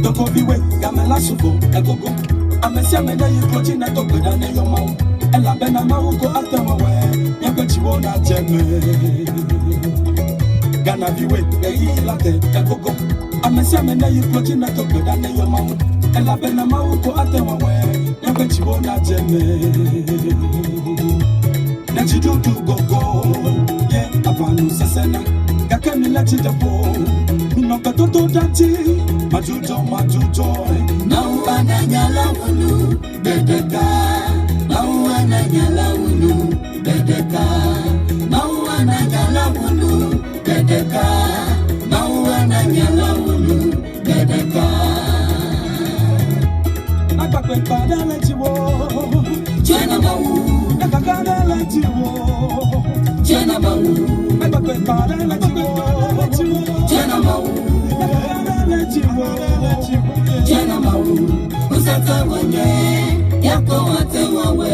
Tokoviwe, Gamela Subo, Egogo. Amesia Mena, you coach in a token and your mouth. And La Benama go after my way. Yabachi won't attend me. Gana Viwe, the Latte, Egogo. Amesia Mena, you coach in a token and your mouth. And La Benama go after my way. Yabachi won't attend me. Let you do go. Yeah, Apanu Sasana. Kakani let you go. No Katoto Dati. Majuto. Now ananyala wulu bedeka. Now ananyala wulu bedeka. Now ananyala wulu bedeka. Now ananyala wulu bedeka. Nakakwe pada let you go. Jena mau. Nakakana let you go. Jena mau. Nakakwe pada let you go. Jena mau. Jena mau, usata wanye, yako wate wawe.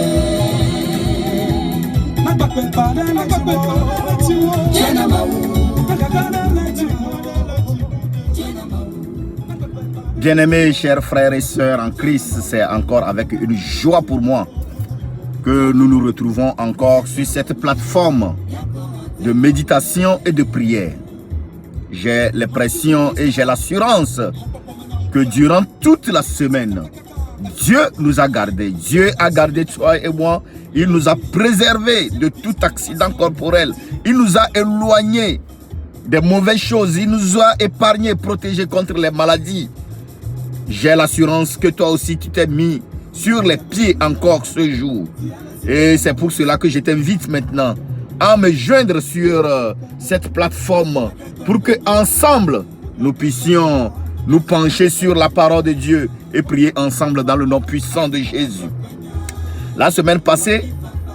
Jena mau. Bien-aimés, chers frères et sœurs en Christ, c'est encore avec une joie pour moi que nous nous retrouvons encore sur cette plateforme de méditation et de prière. J'ai l'impression et j'ai l'assurance que durant toute la semaine, Dieu nous a gardés. Dieu a gardé toi et moi. Il nous a préservés de tout accident corporel. Il nous a éloignés des mauvaises choses. Il nous a épargnés, protégés contre les maladies. J'ai l'assurance que toi aussi tu t'es mis sur les pieds encore ce jour. Et c'est pour cela que je t'invite maintenant à me joindre sur cette plateforme pour que ensemble nous puissions nous pencher sur la parole de Dieu et prier ensemble dans le nom puissant de Jésus. La semaine passée,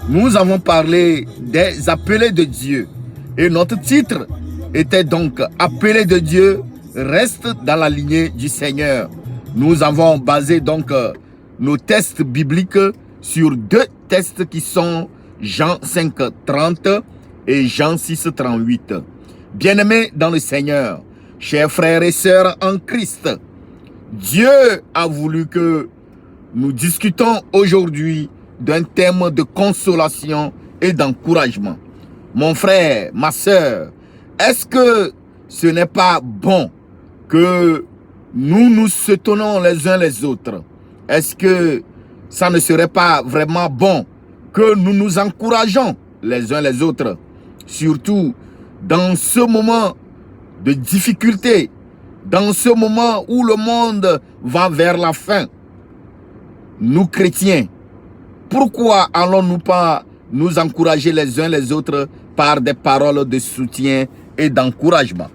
nous avons parlé des appelés de Dieu et notre titre était donc appelés de Dieu, reste dans la lignée du Seigneur. Nous avons basé donc nos tests bibliques sur deux textes qui sont Jean 5, 30 et Jean 6, 38. Bien-aimés dans le Seigneur, chers frères et sœurs en Christ, Dieu a voulu que nous discutons aujourd'hui d'un thème de consolation et d'encouragement. Mon frère, ma sœur, est-ce que ce n'est pas bon que nous nous soutenons les uns les autres? Est-ce que ça ne serait pas vraiment bon que nous nous encourageons les uns les autres, surtout dans ce moment de difficulté, dans ce moment où le monde va vers la fin? Nous chrétiens, pourquoi allons-nous pas nous encourager les uns les autres par des paroles de soutien et d'encouragement?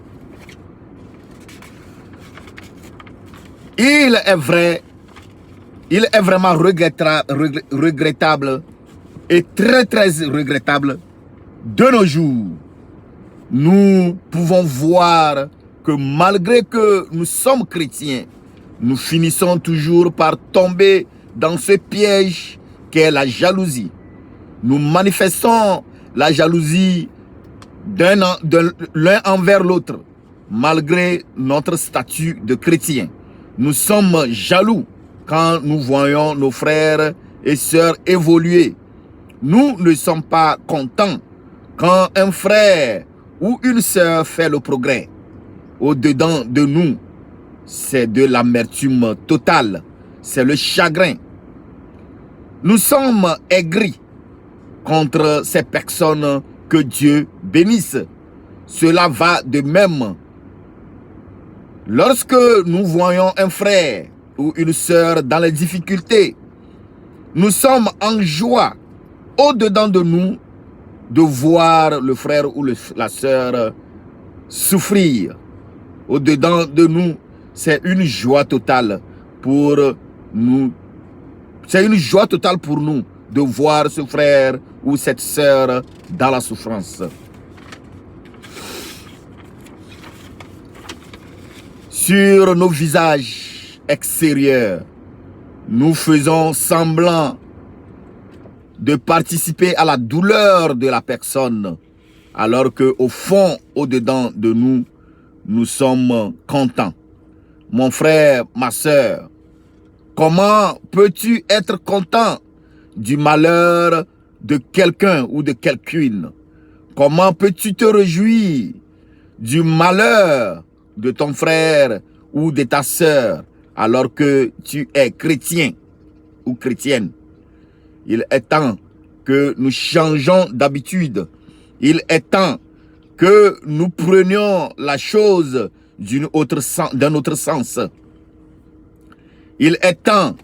Il est vraiment regrettable et très regrettable de nos jours. Nous pouvons voir que malgré que nous sommes chrétiens, nous finissons toujours par tomber dans ce piège qu'est la jalousie. Nous manifestons la jalousie l'un envers l'autre, malgré notre statut de chrétien. Nous sommes jaloux quand nous voyons nos frères et sœurs évoluer. Nous ne sommes pas contents quand un frère ou une sœur fait le progrès. Au-dedans de nous, c'est de l'amertume totale, c'est le chagrin. Nous sommes aigris contre ces personnes que Dieu bénisse. Cela va de même. Lorsque nous voyons un frère ou une sœur dans les difficultés, nous sommes en joie au-dedans de nous de voir le frère ou la sœur souffrir. Au-dedans de nous, c'est une joie totale pour nous. C'est une joie totale pour nous de voir ce frère ou cette sœur dans la souffrance. Sur nos visages extérieurs, nous faisons semblant de participer à la douleur de la personne, alors qu'au fond, au-dedans de nous, nous sommes contents. mon frère, ma sœur, comment peux-tu être content du malheur de quelqu'un ou de quelqu'une? Comment peux-tu te réjouir du malheur de ton frère ou de ta sœur alors que tu es chrétien ou chrétienne? Il est temps que nous changeons d'habitude. Il est temps que nous prenions la chose d'un autre sens. Il est temps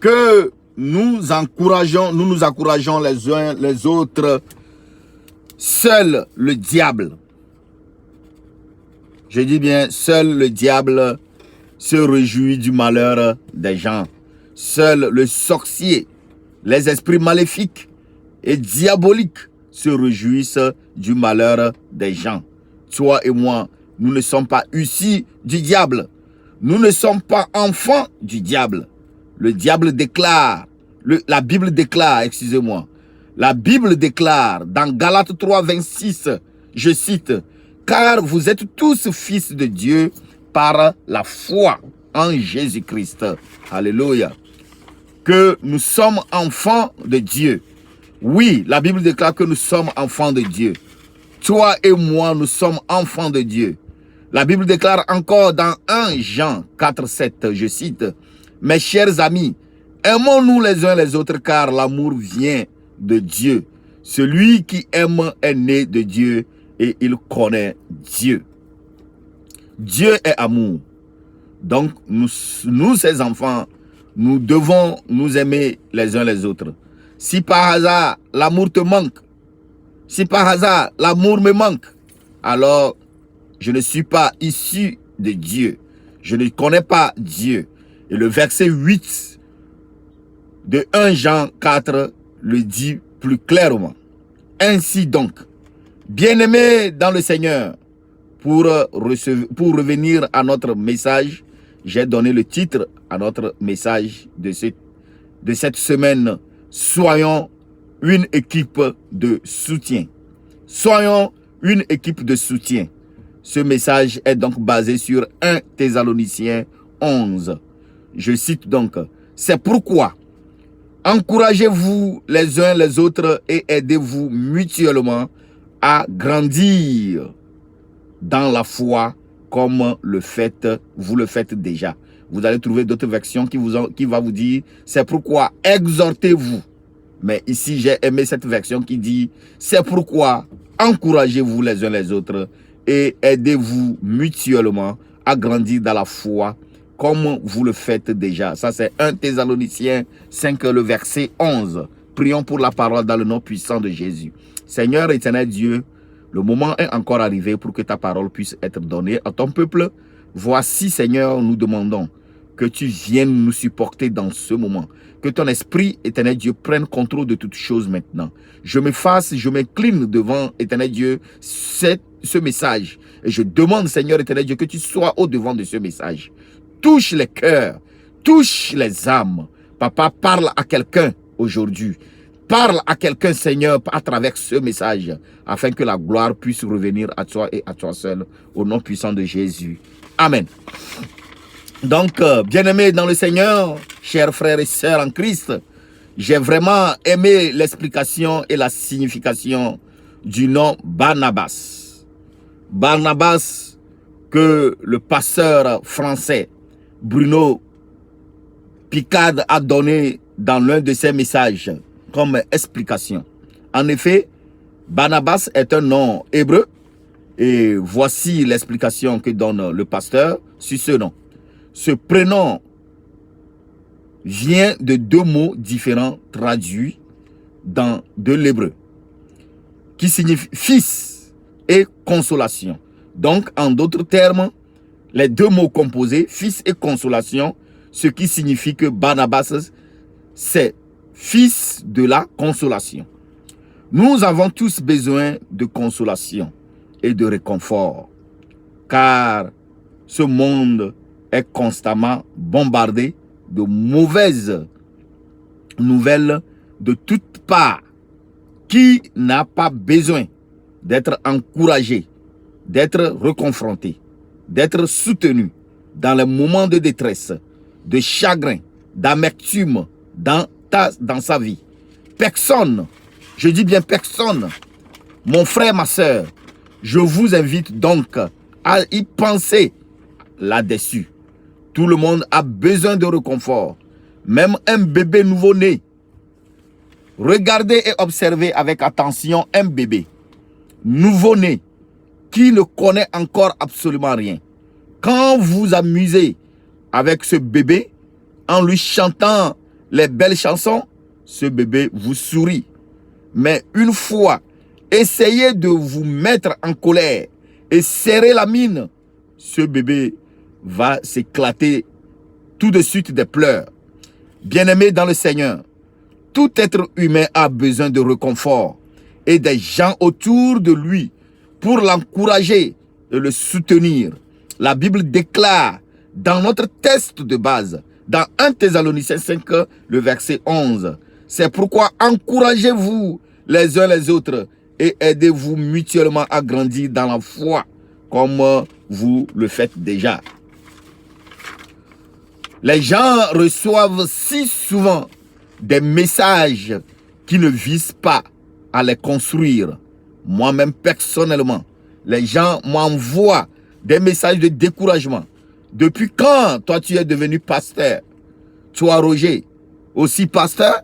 que nous nous encourageons les uns les autres. Seul le diable, je dis bien, seul le diable se réjouit du malheur des gens. Seul le sorcier, les esprits maléfiques et diaboliques se réjouissent du malheur des gens. Toi et moi, nous ne sommes pas issus du diable. Nous ne sommes pas enfants du diable. Le diable déclare, la Bible déclare, excusez-moi, la Bible déclare dans Galates 3, 26, je cite, « Car vous êtes tous fils de Dieu par la foi en Jésus-Christ. » Alléluia. Que nous sommes enfants de Dieu. Oui, la Bible déclare que nous sommes enfants de Dieu. Toi et moi, nous sommes enfants de Dieu. La Bible déclare encore dans 1 Jean 4, 7, je cite, « Mes chers amis, aimons-nous les uns les autres car l'amour vient de Dieu. Celui qui aime est né de Dieu et il connaît Dieu. » Dieu est amour. Donc, nous ses enfants, nous devons nous aimer les uns les autres. Si par hasard, l'amour te manque, si par hasard, l'amour me manque, alors je ne suis pas issu de Dieu. Je ne connais pas Dieu. Et le verset 8 de 1 Jean 4 le dit plus clairement. Ainsi donc, bien-aimés dans le Seigneur, pour revenir à notre message, j'ai donné le titre à notre message de cette semaine. Soyons une équipe de soutien. Soyons une équipe de soutien. Ce message est donc basé sur 1 Thessaloniciens 11. Je cite donc, « C'est pourquoi encouragez-vous les uns les autres et aidez-vous mutuellement à grandir dans la foi comme vous le faites déjà. » Vous allez trouver d'autres versions qui va vous dire, c'est pourquoi exhortez-vous. Mais ici, j'ai aimé cette version qui dit, c'est pourquoi encouragez-vous les uns les autres et aidez-vous mutuellement à grandir dans la foi comme vous le faites déjà. Ça, c'est 1 Thessaloniciens 5, le verset 11. Prions pour la parole dans le nom puissant de Jésus. Seigneur éternel Dieu, le moment est encore arrivé pour que ta parole puisse être donnée à ton peuple. Voici, Seigneur, nous demandons que tu viennes nous supporter dans ce moment. Que ton esprit, éternel Dieu, prenne contrôle de toutes choses maintenant. Je m'incline devant, éternel Dieu, ce message. Et je demande, Seigneur, éternel Dieu, que tu sois au devant de ce message. Touche les cœurs, touche les âmes. Papa, parle à quelqu'un aujourd'hui. Parle à quelqu'un, Seigneur, à travers ce message, afin que la gloire puisse revenir à toi et à toi seul, au nom puissant de Jésus. Amen. Donc, bien-aimés dans le Seigneur, chers frères et sœurs en Christ, j'ai vraiment aimé l'explication et la signification du nom Barnabas. Barnabas, que le pasteur français Bruno Picard a donné dans l'un de ses messages comme explication. En effet, Barnabas est un nom hébreu et voici l'explication que donne le pasteur sur ce nom. Ce prénom vient de 2 mots différents traduits de l'hébreu qui signifient fils et consolation. Donc, en d'autres termes, les 2 mots composés, fils et consolation, ce qui signifie que Barnabas, c'est fils de la consolation. Nous avons tous besoin de consolation et de réconfort, car ce monde est constamment bombardé de mauvaises nouvelles de toutes parts. Qui n'a pas besoin d'être encouragé, d'être reconfronté, d'être soutenu, dans les moments de détresse, de chagrin, d'amertume dans sa vie. Personne, je dis bien personne, mon frère, ma soeur, je vous invite donc à y penser là-dessus. Tout le monde a besoin de réconfort, même un bébé nouveau-né. Regardez et observez avec attention un bébé nouveau-né qui ne connaît encore absolument rien. Quand vous amusez avec ce bébé en lui chantant les belles chansons, ce bébé vous sourit. Mais une fois, essayez de vous mettre en colère et serrer la mine, ce bébé va s'éclater tout de suite des pleurs. Bien-aimé dans le Seigneur, tout être humain a besoin de réconfort et des gens autour de lui pour l'encourager et le soutenir. La Bible déclare dans notre texte de base, dans 1 Thessaloniciens 5, le verset 11, c'est pourquoi encouragez-vous les uns les autres et aidez-vous mutuellement à grandir dans la foi, comme vous le faites déjà. Les gens reçoivent si souvent des messages qui ne visent pas à les construire. Moi-même, personnellement, les gens m'envoient des messages de découragement. Depuis quand, toi, tu es devenu pasteur? Toi, Roger, aussi pasteur?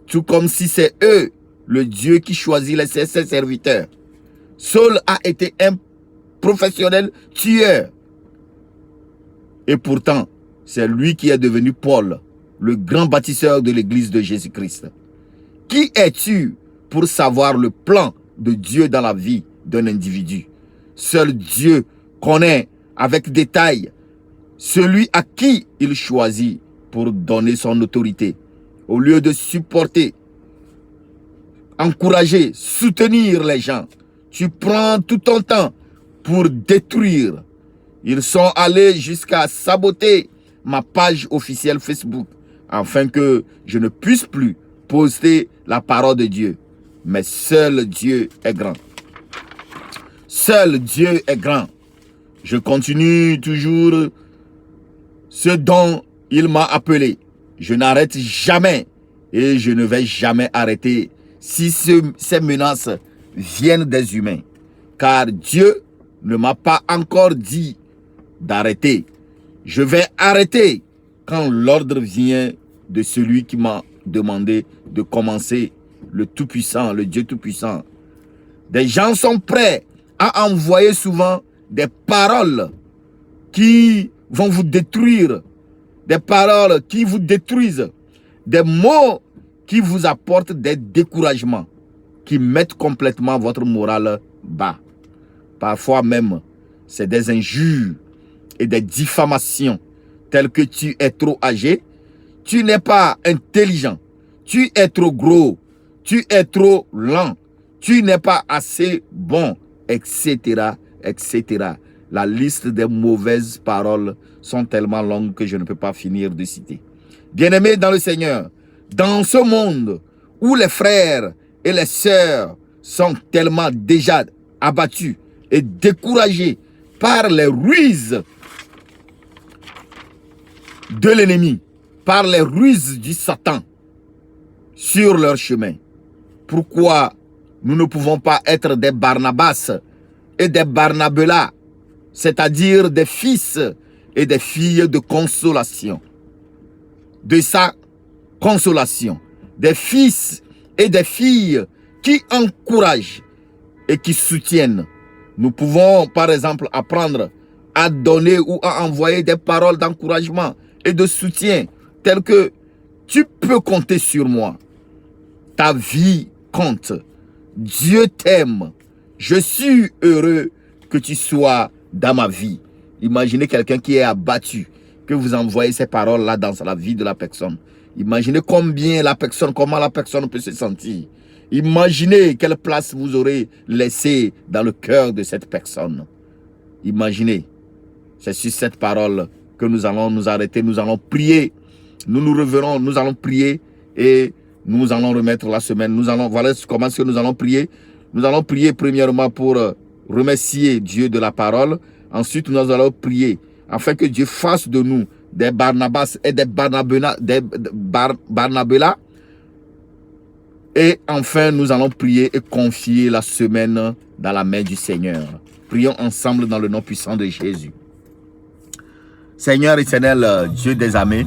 Tout comme si c'est eux, le Dieu qui choisit ses serviteurs. Saul a été un professionnel tueur. Et pourtant, c'est lui qui est devenu Paul, le grand bâtisseur de l'église de Jésus-Christ. Qui es-tu pour savoir le plan de Dieu dans la vie d'un individu? Seul Dieu connaît avec détail celui à qui il choisit pour donner son autorité. Au lieu de supporter, encourager, soutenir les gens, tu prends tout ton temps pour détruire. Ils sont allés jusqu'à saboter ma page officielle Facebook afin que je ne puisse plus poster la parole de Dieu. Mais seul Dieu est grand. Seul Dieu est grand. Je continue toujours ce dont il m'a appelé. Je n'arrête jamais et je ne vais jamais arrêter si ces menaces viennent des humains. Car Dieu ne m'a pas encore dit d'arrêter. Je vais arrêter quand l'ordre vient de celui qui m'a demandé de commencer, le Tout-Puissant, le Dieu Tout-Puissant. Des gens sont prêts à envoyer souvent des paroles qui vont vous détruire, des paroles qui vous détruisent, des mots qui vous apportent des découragements, qui mettent complètement votre morale bas. Parfois même, c'est des injures et des diffamations telles que tu es trop âgé, tu n'es pas intelligent, tu es trop gros, tu es trop lent, tu n'es pas assez bon, etc., etc. La liste des mauvaises paroles sont tellement longues que je ne peux pas finir de citer. Bien-aimés dans le Seigneur, dans ce monde où les frères et les sœurs sont tellement déjà abattus et découragés par les ruses de l'ennemi, par les ruses du Satan sur leur chemin, pourquoi nous ne pouvons pas être des Barnabas et des Barnabélas, c'est-à-dire des fils et des filles de consolation, de sa consolation, des fils et des filles qui encouragent et qui soutiennent. Nous pouvons par exemple apprendre à donner ou à envoyer des paroles d'encouragement et de soutien telles que tu peux compter sur moi. Ta vie compte. Dieu t'aime. Je suis heureux que tu sois dans ma vie. Imaginez quelqu'un qui est abattu, que vous envoyez ces paroles-là dans la vie de la personne. Imaginez comment la personne peut se sentir. Imaginez quelle place vous aurez laissée dans le cœur de cette personne. Imaginez. C'est sur cette parole que nous allons nous arrêter, nous allons prier. Nous nous reverrons, nous allons prier et nous allons remettre la semaine. Voilà comment nous allons prier. Nous allons prier premièrement pour remercier Dieu de la parole. Ensuite, nous allons prier afin que Dieu fasse de nous des Barnabas et des Barnabélas. Et enfin, nous allons prier et confier la semaine dans la main du Seigneur. Prions ensemble dans le nom puissant de Jésus. Seigneur éternel, Dieu des armées,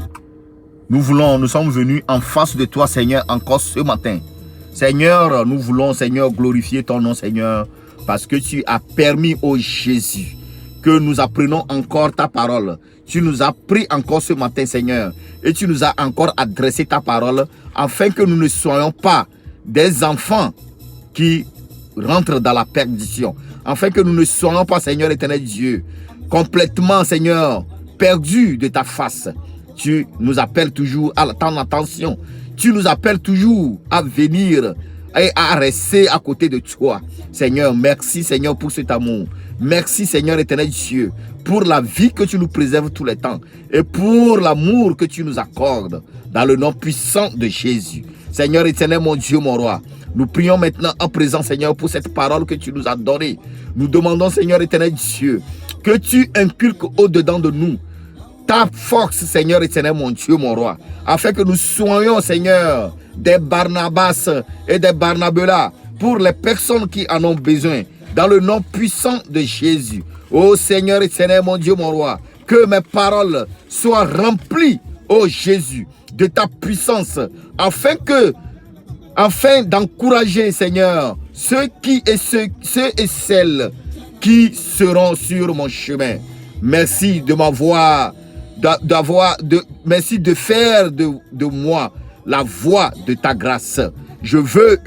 nous sommes venus en face de toi, Seigneur, encore ce matin. Seigneur, nous voulons, Seigneur, glorifier ton nom, Seigneur, parce que tu as permis, ô Jésus, que nous apprenons encore ta parole. Tu nous as pris encore ce matin, Seigneur, et tu nous as encore adressé ta parole, afin que nous ne soyons pas des enfants qui rentrent dans la perdition, afin que nous ne soyons pas, Seigneur éternel Dieu, complètement, Seigneur, perdus de ta face. Tu nous appelles toujours à ton attention. Tu nous appelles toujours à venir et à rester à côté de toi. Seigneur, merci Seigneur pour cet amour. Merci Seigneur éternel Dieu pour la vie que tu nous préserves tous les temps et pour l'amour que tu nous accordes dans le nom puissant de Jésus. Seigneur éternel, mon Dieu, mon roi, nous prions maintenant en présent, Seigneur, pour cette parole que tu nous as donnée. Nous demandons, Seigneur éternel Dieu, que tu inculques au-dedans de nous ta force, Seigneur éternel, mon Dieu, mon roi, afin que nous soyons, Seigneur, des Barnabas et des Barnabélas pour les personnes qui en ont besoin, dans le nom puissant de Jésus. Ô Seigneur éternel, mon Dieu, mon roi, que mes paroles soient remplies, ô Jésus, de ta puissance, afin d'encourager, Seigneur, ceux et celles qui seront sur mon chemin. Merci de m'avoir, merci de faire de moi la voix de ta grâce. Je veux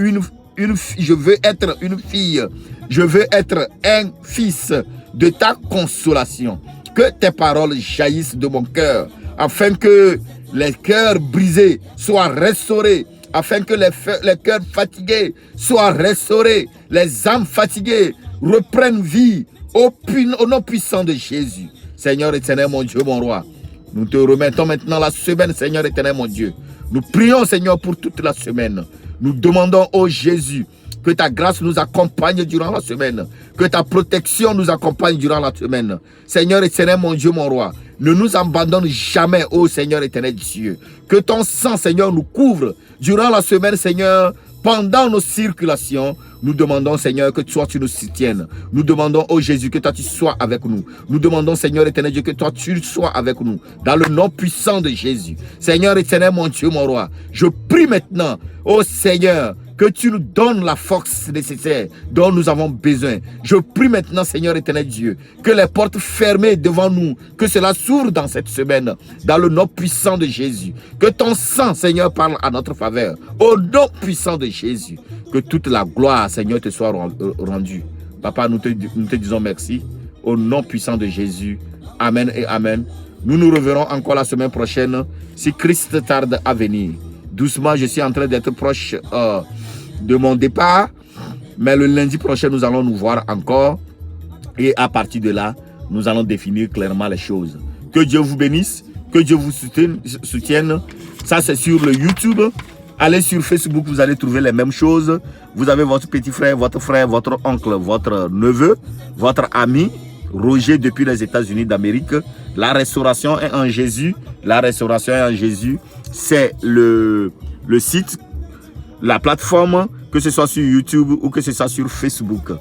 être une fille, je veux être un fils de ta consolation. Que tes paroles jaillissent de mon cœur, afin que les cœurs brisés soient restaurés, afin que les cœurs fatigués soient restaurés, les âmes fatiguées reprennent vie au nom puissant de Jésus. Seigneur éternel, mon Dieu, mon roi, nous te remettons maintenant la semaine, Seigneur éternel, mon Dieu. Nous prions, Seigneur, pour toute la semaine. Nous demandons, ô Jésus, que ta grâce nous accompagne durant la semaine, que ta protection nous accompagne durant la semaine. Seigneur éternel, mon Dieu, mon roi, ne nous abandonne jamais, ô Seigneur éternel Dieu. Que ton sang, Seigneur, nous couvre durant la semaine, Seigneur. Pendant nos circulations, nous demandons, Seigneur, que toi, tu nous soutiennes. Nous demandons, ô Jésus, que toi, tu sois avec nous. Nous demandons, Seigneur éternel Dieu, que toi, tu sois avec nous. Dans le nom puissant de Jésus. Seigneur éternel, mon Dieu, mon roi, je prie maintenant, ô Seigneur, que tu nous donnes la force nécessaire dont nous avons besoin. Je prie maintenant, Seigneur éternel Dieu, que les portes fermées devant nous, que cela s'ouvre dans cette semaine, dans le nom puissant de Jésus. Que ton sang, Seigneur, parle à notre faveur. Au nom puissant de Jésus, que toute la gloire, Seigneur, te soit rendue. Papa, nous te disons merci. Au nom puissant de Jésus. Amen et amen. Nous nous reverrons encore la semaine prochaine, si Christ tarde à venir. Doucement, je suis en train d'être proche de mon départ. Mais le lundi prochain, nous allons nous voir encore. Et à partir de là, nous allons définir clairement les choses. Que Dieu vous bénisse. Que Dieu vous soutienne. Ça, c'est sur le YouTube. Allez sur Facebook, vous allez trouver les mêmes choses. Vous avez votre petit frère, votre oncle, votre neveu, votre ami, Roger depuis les États-Unis d'Amérique. La restauration est en Jésus. La restauration est en Jésus. C'est le site, la plateforme, que ce soit sur YouTube ou que ce soit sur Facebook.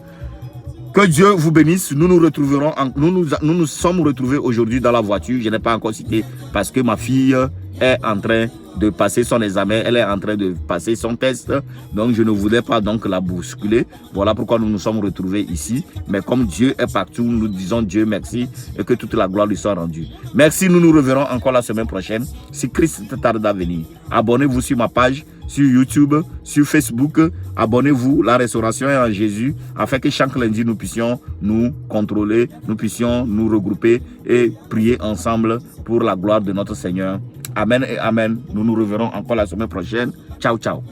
Que Dieu vous bénisse. Nous nous sommes retrouvés aujourd'hui dans la voiture. Je n'ai pas encore cité parce que ma fille est en train de passer son examen. Elle est en train de passer son test. Donc, je ne voulais pas donc la bousculer. Voilà pourquoi nous nous sommes retrouvés ici. Mais comme Dieu est partout, nous disons Dieu merci et que toute la gloire lui soit rendue. Merci, nous nous reverrons encore la semaine prochaine. Si Christ tarde à venir, abonnez-vous sur ma page, sur YouTube, sur Facebook. Abonnez-vous, la restauration est en Jésus, afin que chaque lundi nous puissions nous contrôler, nous puissions nous regrouper et prier ensemble pour la gloire de notre Seigneur. Amen et amen. Nous nous reverrons encore la semaine prochaine. Ciao, ciao.